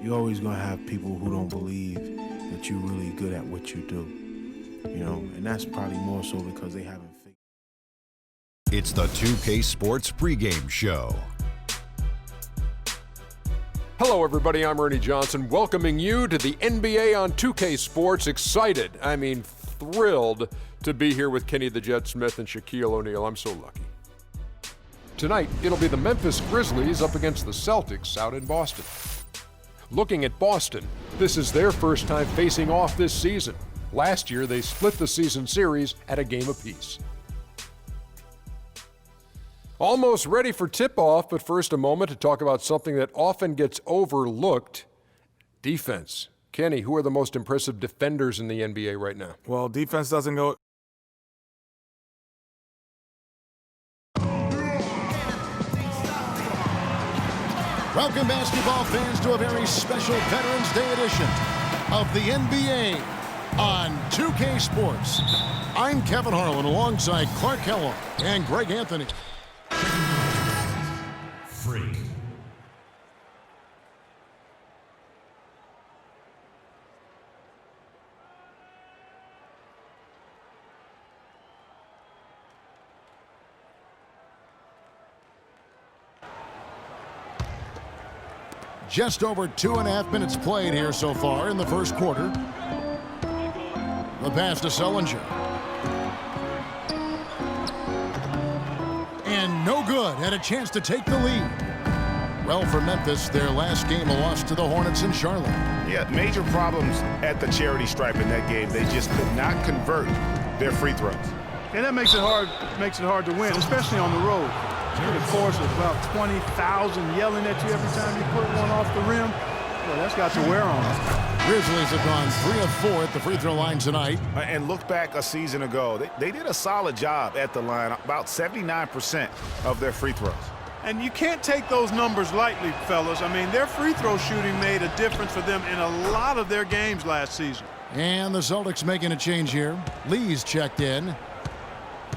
you're always going to have people who don't believe that you're really good at what you do. You know, and that's probably more so because they haven't figured. It's the 2K Sports pregame show. Hello, everybody. I'm Ernie Johnson, welcoming you to the NBA on 2K Sports. Excited, thrilled to be here with Kenny the Jet Smith and Shaquille O'Neal. I'm so lucky. Tonight, it'll be the Memphis Grizzlies up against the Celtics out in Boston. Looking at Boston, this is their first time facing off this season. Last year, they split the season series at a game apiece. Almost ready for tip-off, but first a moment to talk about something that often gets overlooked, defense. Kenny, who are the most impressive defenders in the NBA right now? Well, defense doesn't go... Welcome, basketball fans, to a very special Veterans Day edition of the NBA on 2K Sports. I'm Kevin Harlan alongside Clark Kellogg and Greg Anthony. Freak. Just over 2.5 minutes played here so far in the first quarter. The pass to Sullinger. And no good. Had a chance to take the lead. Well, for Memphis, their last game a loss to the Hornets in Charlotte. Yeah, major problems at the charity stripe in that game. They just could not convert their free throws. And that makes it hard to win, especially on the road. Through the course of about 20,000 yelling at you every time you put one off the rim, well, that's got to wear on us. Grizzlies have gone 3 of 4 at the free throw line tonight. And look back a season ago, they did a solid job at the line, about 79% of their free throws. And you can't take those numbers lightly, fellas. I mean, their free throw shooting made a difference for them in a lot of their games last season. And the Celtics making a change here. Lee's checked in.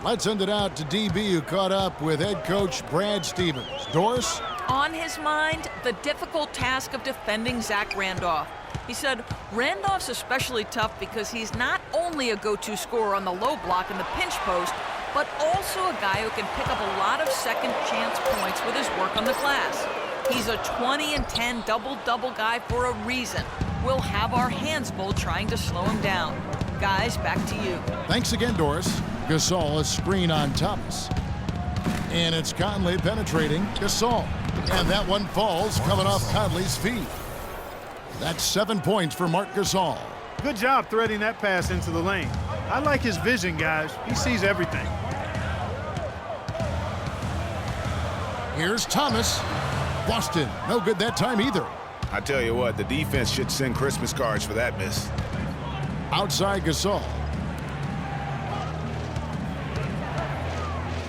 Let's send it out to DB, who caught up with head coach Brad Stevens. Doris? On his mind, the difficult task of defending Zach Randolph. He said Randolph's especially tough because he's not only a go-to scorer on the low block and the pinch post, but also a guy who can pick up a lot of second chance points with his work on the glass. He's a 20 and 10 double-double guy for a reason. We'll have our hands full trying to slow him down. Guys, back to you. Thanks again, Doris. Gasol, a screen on Thomas. And it's Conley penetrating Gasol. And that one falls coming off Conley's feet. That's 7 points for Marc Gasol. Good job threading that pass into the lane. I like his vision, guys. He sees everything. Here's Thomas. Boston, no good that time either. I tell you what, the defense should send Christmas cards for that miss. Outside Gasol.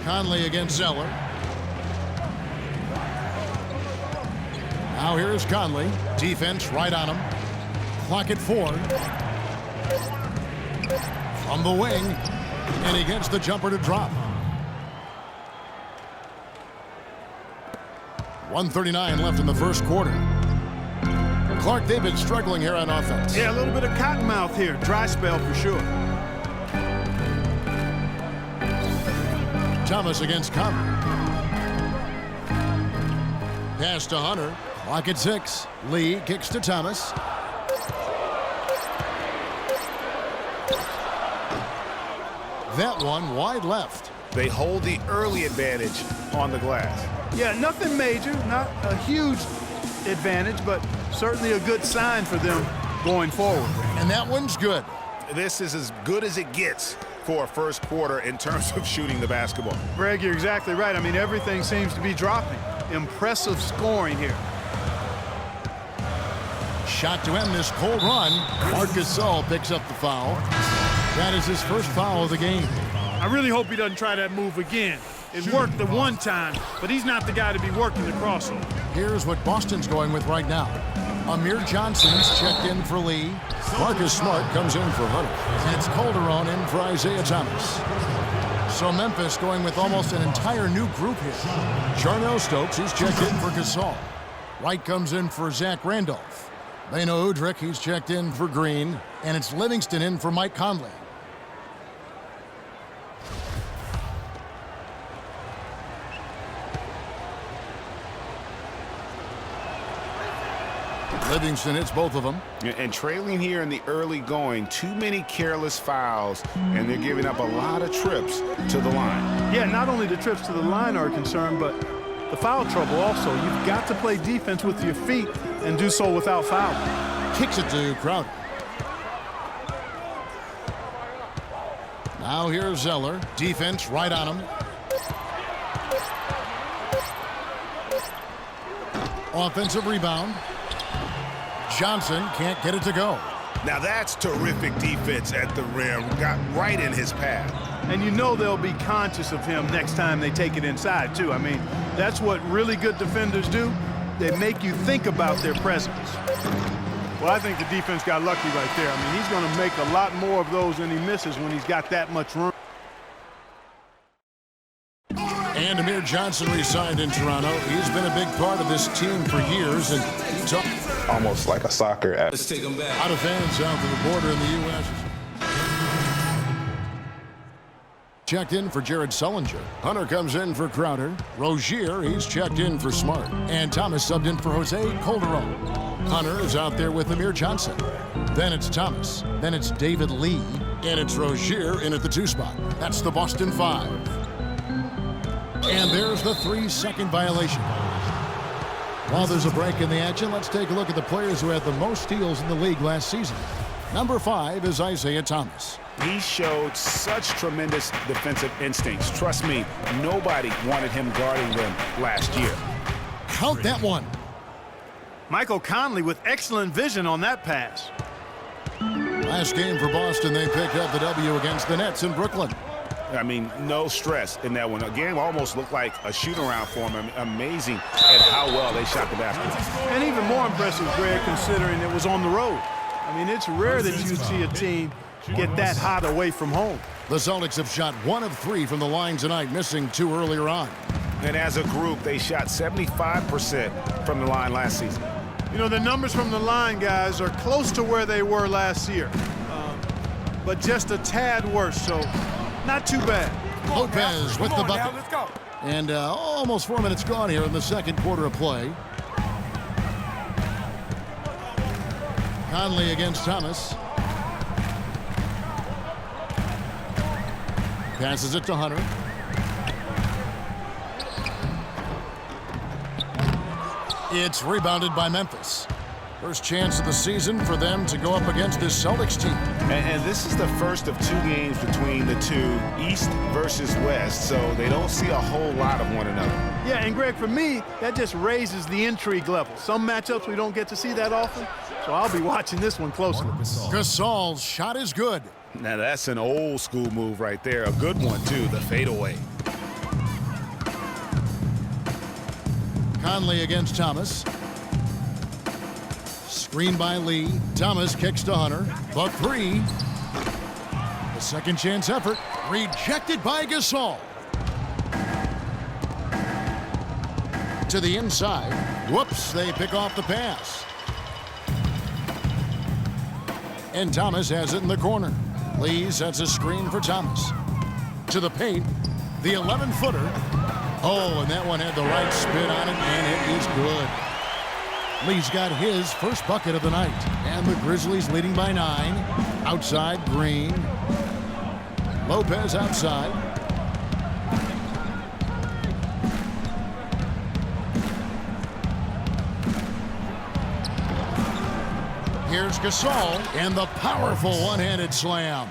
Conley against Zeller. Now here's Conley. Defense right on him. Clock at 4. From the wing. And he gets the jumper to drop. 1:39 left in the first quarter. Clark, they've been struggling here on offense. Yeah, a little bit of cottonmouth here. Dry spell for sure. Thomas against Conley. Pass to Hunter. Clock at 6. Lee kicks to Thomas. That one wide left. They hold the early advantage on the glass. Yeah, nothing major, not a huge advantage, but certainly a good sign for them going forward. And that one's good. This is as good as it gets for a first quarter in terms of shooting the basketball. Greg, you're exactly right. I mean, everything seems to be dropping. Impressive scoring here. Shot to end this cold run. Marc Gasol picks up the foul. That is his first foul of the game. I really hope he doesn't try that move again. It worked the one time, but he's not the guy to be working the crossover. Here's what Boston's going with right now. Amir Johnson's checked in for Lee. Marcus Smart comes in for Hunter. And it's Calderon in for Isaiah Thomas. So Memphis going with almost an entire new group here. Charnel Stokes is checked in for Gasol. White comes in for Zach Randolph. Leno Udrich, he's checked in for Green. And it's Livingston in for Mike Conley. Livingston hits both of them. And trailing here in the early going, too many careless fouls, and they're giving up a lot of trips to the line. Yeah, not only the trips to the line are a concern, but the foul trouble also. You've got to play defense with your feet and do so without fouling. Kicks it to Crowder. Now here's Zeller. Defense right on him. Offensive rebound. Johnson can't get it to go. Now that's terrific defense at the rim. Got right in his path. And you know they'll be conscious of him next time they take it inside, too. I mean, that's what really good defenders do. They make you think about their presence. Well, I think the defense got lucky right there. I mean, he's going to make a lot more of those than he misses when he's got that much room. And Amir Johnson re-signed in Toronto. He's been a big part of this team for years. And almost like a soccer app. Let's take them back. Out of fans south of the border in the U.S. Checked in for Jared Sullinger. Hunter comes in for Crowder. Rozier, he's checked in for Smart. And Thomas subbed in for Jose Calderon. Hunter is out there with Amir Johnson. Then it's Thomas. Then it's David Lee. And it's Rozier in at the 2 spot. That's the Boston 5. And there's the 3-second violation. While there's a break in the action, let's take a look at the players who had the most steals in the league last season. Number 5 is Isaiah Thomas. He showed such tremendous defensive instincts. Trust me, nobody wanted him guarding them last year. Count that one. Michael Conley with excellent vision on that pass. Last game for Boston, they picked up the W against the Nets in Brooklyn. I mean, no stress in that one. The game almost looked like a shoot-around for him. Amazing at how well they shot the basketball. And even more impressive, Greg, considering it was on the road. I mean, it's rare that you see a team get that hot away from home. The Celtics have shot 1 of 3 from the line tonight, missing 2 earlier on. And as a group, they shot 75% from the line last season. You know, the numbers from the line, guys, are close to where they were last year. But just a tad worse, so not too bad. Lopez with the bucket. Let's go. And almost 4 minutes gone here in the second quarter of play. Conley against Thomas. Passes it to Hunter. It's rebounded by Memphis. First chance of the season for them to go up against this Celtics team. And this is the first of 2 games between the two, East versus West, so they don't see a whole lot of one another. Yeah, and Greg, for me, that just raises the intrigue level. Some matchups we don't get to see that often, so I'll be watching this one closely. Gasol's shot is good. Now that's an old school move right there. A good one, too, the fadeaway. Conley against Thomas. Screen by Lee. Thomas kicks to Hunter. Buck 3. The second chance effort. Rejected by Gasol. To the inside. Whoops, they pick off the pass. And Thomas has it in the corner. Lee sets a screen for Thomas. To the paint. The 11-footer. Oh, and that one had the right spin on it, and it is good. Lee's got his first bucket of the night. And the Grizzlies leading by 9. Outside, Green. Lopez outside. Here's Gasol and the powerful one-handed slam.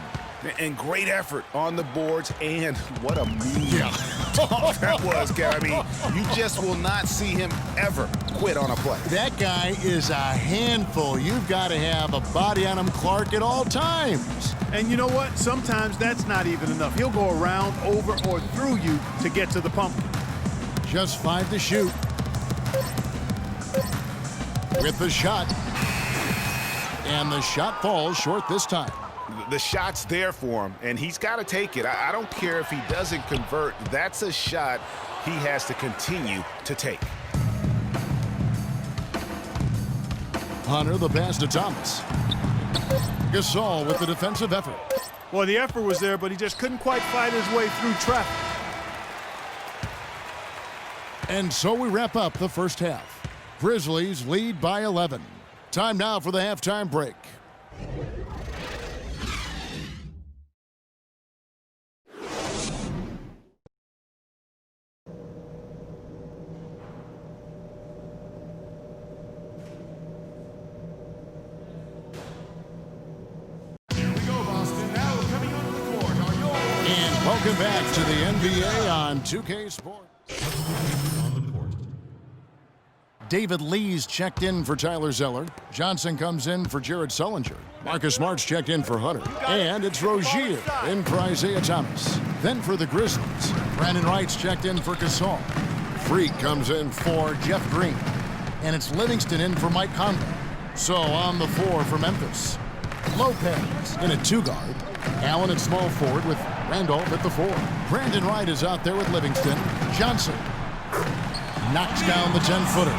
And great effort on the boards, and what a move that was, Gary. You just will not see him ever quit on a play. That guy is a handful. You've got to have a body on him, Clark, at all times. And you know what? Sometimes that's not even enough. He'll go around, over, or through you to get to the pumpkin. Just 5 to shoot. With the shot. And the shot falls short this time. The shot's there for him, and he's got to take it. I don't care if he doesn't convert. That's a shot he has to continue to take. Hunter the pass to Thomas. Gasol with the defensive effort. Well, the effort was there, but he just couldn't quite fight his way through traffic. And so we wrap up the first half. Grizzlies lead by 11. Time now for the halftime break. And welcome back to the NBA on 2K Sports. David Lee's checked in for Tyler Zeller. Johnson comes in for Jared Sullinger. Marcus Smart's checked in for Hunter. And it's Rozier in for Isaiah Thomas. Then for the Grizzlies, Brandon Wright's checked in for Gasol. Freak comes in for Jeff Green. And it's Livingston in for Mike Conley. So on the 4 for Memphis, Lopez in a 2-guard. Allen at small forward with Randolph at the 4. Brandon Wright is out there with Livingston. Johnson knocks down the 10-footer.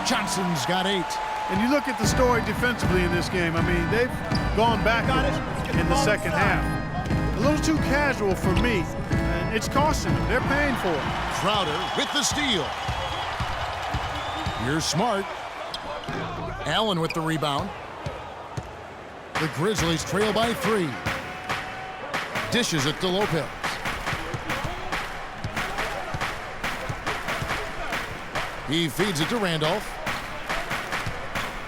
Johnson's got 8. And you look at the story defensively in this game. I mean, they've gone backwards in the second half. A little too casual for me, and it's costing them. They're paying for it. Crowder with the steal. Here's Smart. Allen with the rebound. The Grizzlies trail by 3. Dishes it to Lopez. He feeds it to Randolph.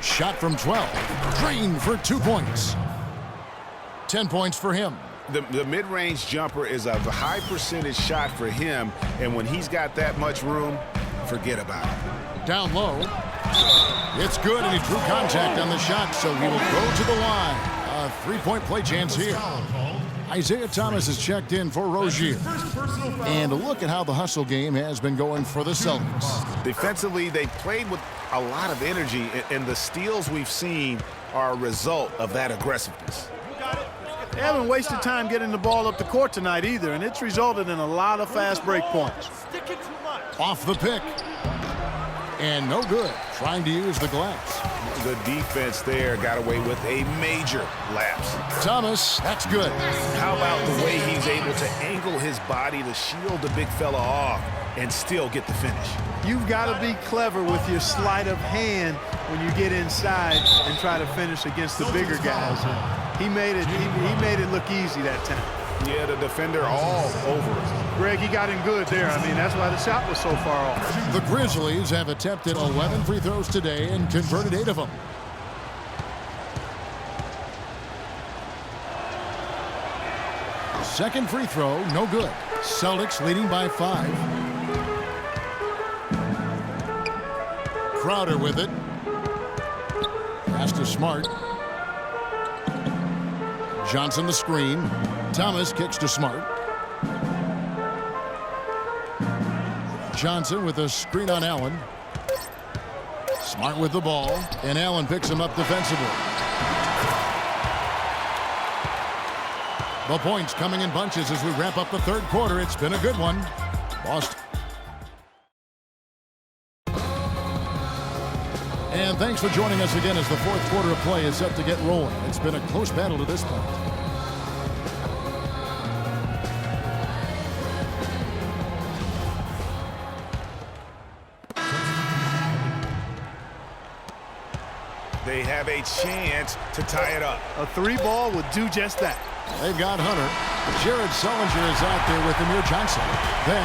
Shot from 12. Green for 2 points. 10 points for him. The mid-range jumper is a high percentage shot for him, and when he's got that much room, forget about it. Down low. It's good, and he drew contact on the shot, so he will go to the line. A 3-point play chance here. Isaiah Thomas is checked in for Rozier. And look at how the hustle game has been going for the Celtics. Defensively, they played with a lot of energy, and the steals we've seen are a result of that aggressiveness. They haven't wasted time getting the ball up the court tonight either, and it's resulted in a lot of fast break points. Off the pick. And no good. Trying to use the glass. The defense there got away with a major lapse. Thomas, that's good. How about the way he's able to angle his body to shield the big fella off and still get the finish? You've got to be clever with your sleight of hand when you get inside and try to finish against the bigger guys. He made it look easy that time. Yeah, the defender all over it. Greg, he got in good there. I mean, that's why the shot was so far off. The Grizzlies have attempted 11 free throws today and converted 8 of them. Second free throw, no good. Celtics leading by 5. Crowder with it. Pass to Smart. Johnson the screen. Thomas kicks to Smart. Johnson with a screen on Allen. Smart with the ball, and Allen picks him up defensively. The points coming in bunches as we wrap up the third quarter. It's been a good one. Boston. And thanks for joining us again as the fourth quarter of play is set to get rolling. It's been a close battle to this point. They have a chance to tie it up. A 3-ball would do just that. They've got Hunter. Jared Sullinger is out there with Amir Johnson. Then